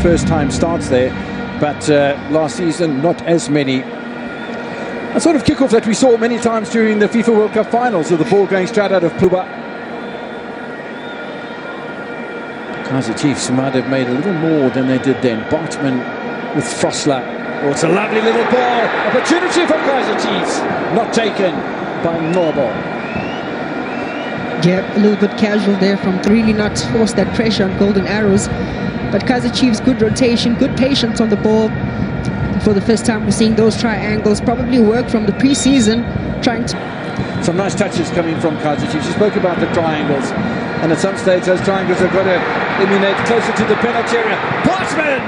First time starts there, but last season not as many. A sort of kickoff that we saw many times during the FIFA World Cup finals, with the ball going straight out of Pluba. Kaizer Chiefs might have made a little more than they did then. Bartman with Frosler. Oh, it's a lovely little ball. Opportunity for Kaizer Chiefs. Not taken by Norbo. Yeah, a little bit casual there from really not force that pressure on Golden Arrows. But Kaizer Chiefs, good rotation, good patience on the ball. For the first time, we're seeing those triangles probably work from the pre-season, trying to... Some nice touches coming from Kaizer Chiefs. You spoke about the triangles, and at some stage those triangles have got to emanate closer to the penalty area. Bartman!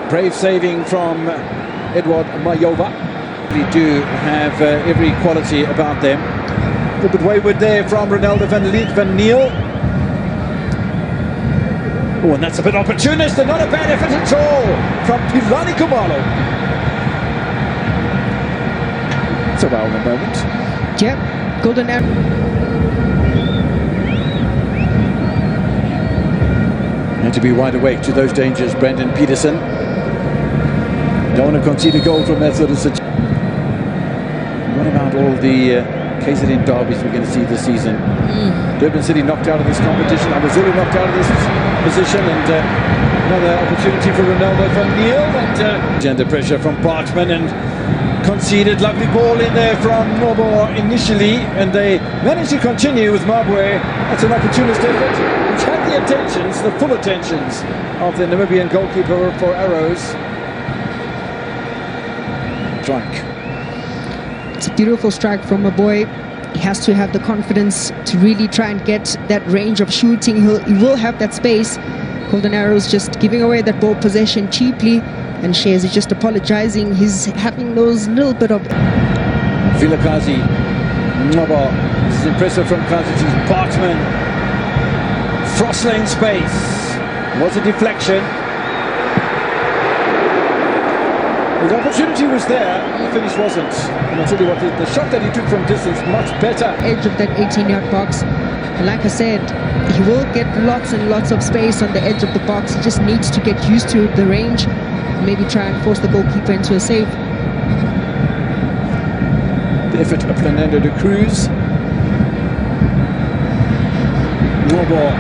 Brave saving from Edward Mayova. They do have every quality about them. A little bit wayward there from Ronaldo van Niel. Oh, and that's a bit opportunist, and not a bad effort at all from Pilani Kumalo. It's a well in the moment. Yep, Golden Arrow. Had to be wide awake to those dangers, Brandon Peterson. Don't want to concede a goal from that sort of situation. What about all the KZN derbies we're going to see this season? Durban City knocked out of this competition. Amazulu knocked out of this position, and another opportunity for Ronaldo van Niel, and under pressure from Bartman, and conceded. Lovely ball in there from Nobo initially, and they managed to continue with Mabwe. That's an opportunist effort which had the attentions, the full attentions of the Namibian goalkeeper for Arrows. Strike. It's a beautiful strike from Mabwe. He has to have the confidence to really try and get that range of shooting. He will have that space. Golden Arrows just giving away that ball possession cheaply, and Shares is just apologizing. He's having those little bit of... Vilakazi, Nobo. This is impressive from Kaizer Chiefs. Bartman. Frosler in space. Was a deflection. The opportunity was there, the finish wasn't. And I'll tell you what, the shot that he took from distance, much better. Edge of that 18-yard box. And like I said, he will get lots and lots of space on the edge of the box. He just needs to get used to the range. Maybe try and force the goalkeeper into a save. The effort of Fernando de Cruz. No ball.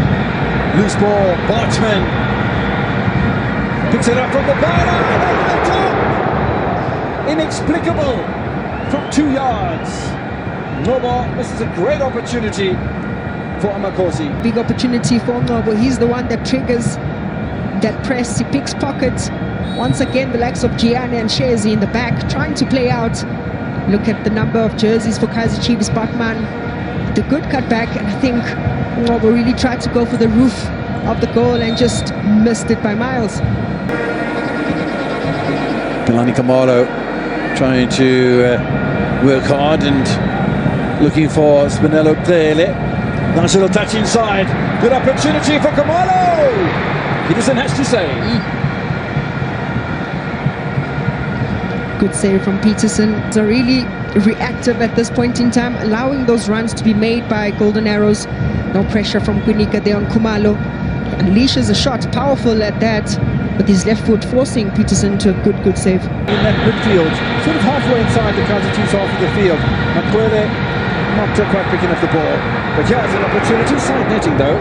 Loose ball. Bartman. Picks it up from the corner. Over the top. Inexplicable from 2 yards. Nobo, this is a great opportunity for Amakhosi. Big opportunity for Nobo. He's the one that triggers that press. He picks pockets. Once again, the likes of Gianni and Shazi in the back trying to play out. Look at the number of jerseys for Kaizer Chiefs. Batman, the good cutback, and I think Nobo really tried to go for the roof of the goal and just missed it by miles. Pilani Kumalo trying to work hard and looking for Spinello Pele. Nice little touch inside. Good opportunity for Kumalo. Peterson has to say. Good save from Peterson. They're really reactive at this point in time, allowing those runs to be made by Golden Arrows. No pressure from Kunika there on Kumalo. Unleashes a shot, powerful at that, with his left foot forcing Peterson to a good save. In that midfield, sort of halfway inside the Kaizer Chiefs half of the field. Makwele not quite picking up the ball. But yeah, it's an opportunity. Side netting though.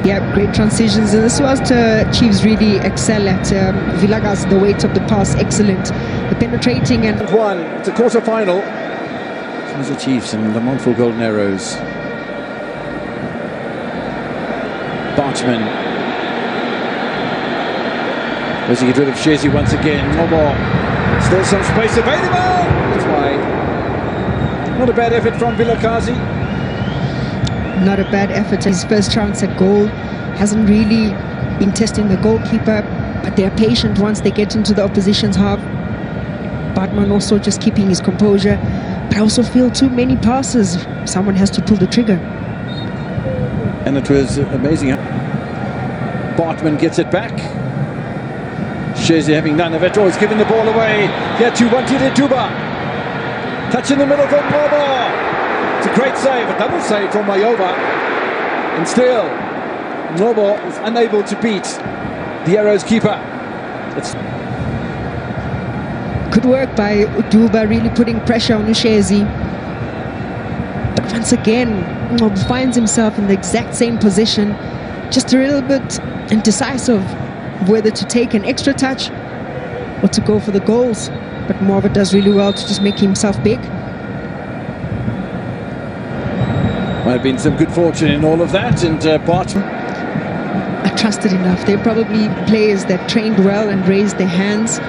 Yeah, great transitions. And this was to Chiefs really excel at. Villagas, the weight of the pass, excellent. The penetrating and... It's a quarter-final. Kaizer Chiefs and the Montfort Golden Arrows. Bartman. Does he get rid of Shazi once again? No more. Still some space available. It's wide. Not a bad effort from Vilakazi. Not a bad effort. His first chance at goal. Hasn't really been testing the goalkeeper, but they're patient once they get into the opposition's half. Bartman also just keeping his composure. But I also feel too many passes. Someone has to pull the trigger. And it was amazing. Bartman gets it back. Shazi having none of it. Oh, he's giving the ball away. Here to Wantile Duba. Touch in the middle from Mobo. It's a great save, a double save from Mayova. And still, Nobo is unable to beat the Arrows keeper. It's good work by Uduba, really putting pressure on Ushezi. But once again, Nobo finds himself in the exact same position, just a little bit indecisive whether to take an extra touch or to go for the goals. But Morva does really well to just make himself big. Might have been some good fortune in all of that, and Barton are trusted enough. They're probably players that trained well and raised their hands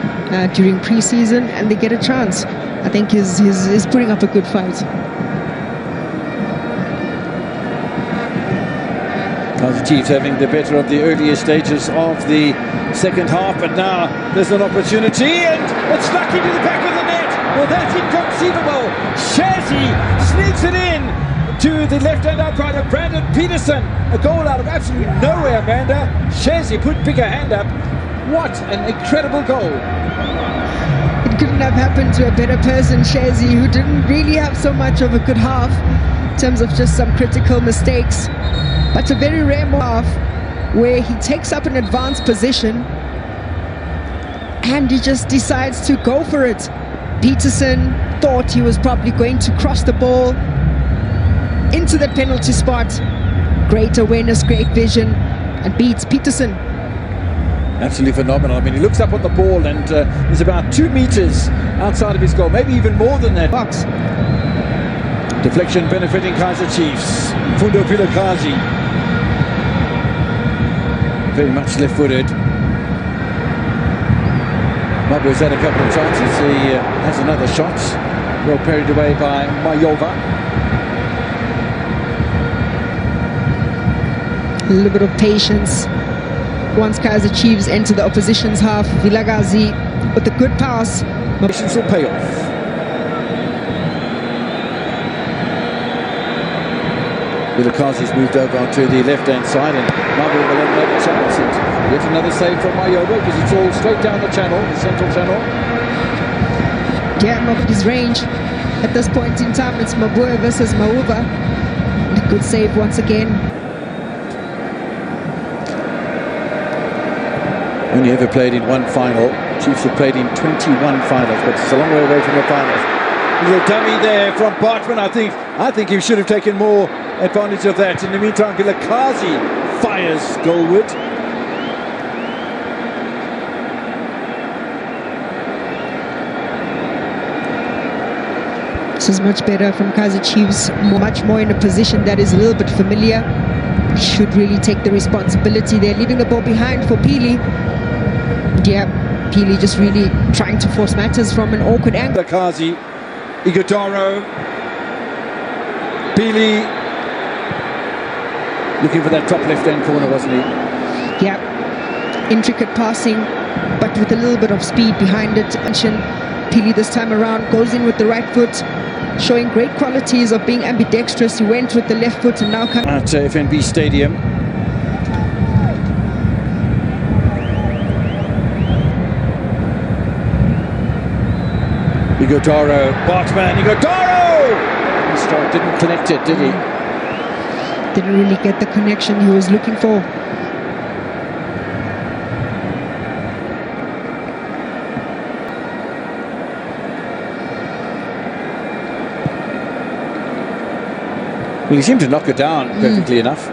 during pre-season, and they get a chance. I think he's putting up a good fight. Kaizer Chiefs having the better of the earlier stages of the second half, but now there's an opportunity, and it's stuck into the back of the net. Well, that's inconceivable. Shazi sneaks it in to the left-hand upright of Brandon Peterson. A goal out of absolutely nowhere, Amanda. Shazi put bigger hand up. What an incredible goal. It couldn't have happened to a better person, Shazi, who didn't really have so much of a good half in terms of just some critical mistakes. But a very rare half where he takes up an advanced position and he just decides to go for it. Peterson thought he was probably going to cross the ball into the penalty spot. Great awareness, great vision, and beats Peterson. Absolutely phenomenal. I mean, he looks up on the ball and is about 2 meters outside of his goal, maybe even more than that. Box. Deflection benefiting Kaizer Chiefs. Fundo Pilakazi. Very much left-footed. Mabu's had a couple of chances. He has another shot. Well parried away by Mayova. A little bit of patience. Once Kaizer Chiefs enter the opposition's half, Vilagazi with a good pass. Patience will pay off. Vilakazi's moved over onto the left-hand side, and Mabu will have another chance. And yet another save from Mayova, because it's all straight down the channel, the central channel. Yeah, not his range. At this point in time, it's Mabue versus Mauva. A good save once again. Only ever played in one final. Chiefs have played in 21 finals, but it's a long way away from the finals. Little dummy there from Bartman. I think he should have taken more advantage of that. In the meantime, Vilakazi fires goalward. This is much better from Kaizer Chiefs, much more in a position that is a little bit familiar. Should really take the responsibility there, leaving the ball behind for Pili. Yeah, Pili just really trying to force matters from an awkward angle. Vilakazi, Igodaro, Pili, looking for that top left-hand corner, wasn't he? Yeah, intricate passing, but with a little bit of speed behind it. Pili this time around goes in with the right foot, showing great qualities of being ambidextrous. He went with the left foot and now coming at FNB Stadium. Igodaro, Bartman, Igodaro! Didn't connect it, did he? Didn't really get the connection he was looking for. Well, he seemed to knock it down perfectly enough.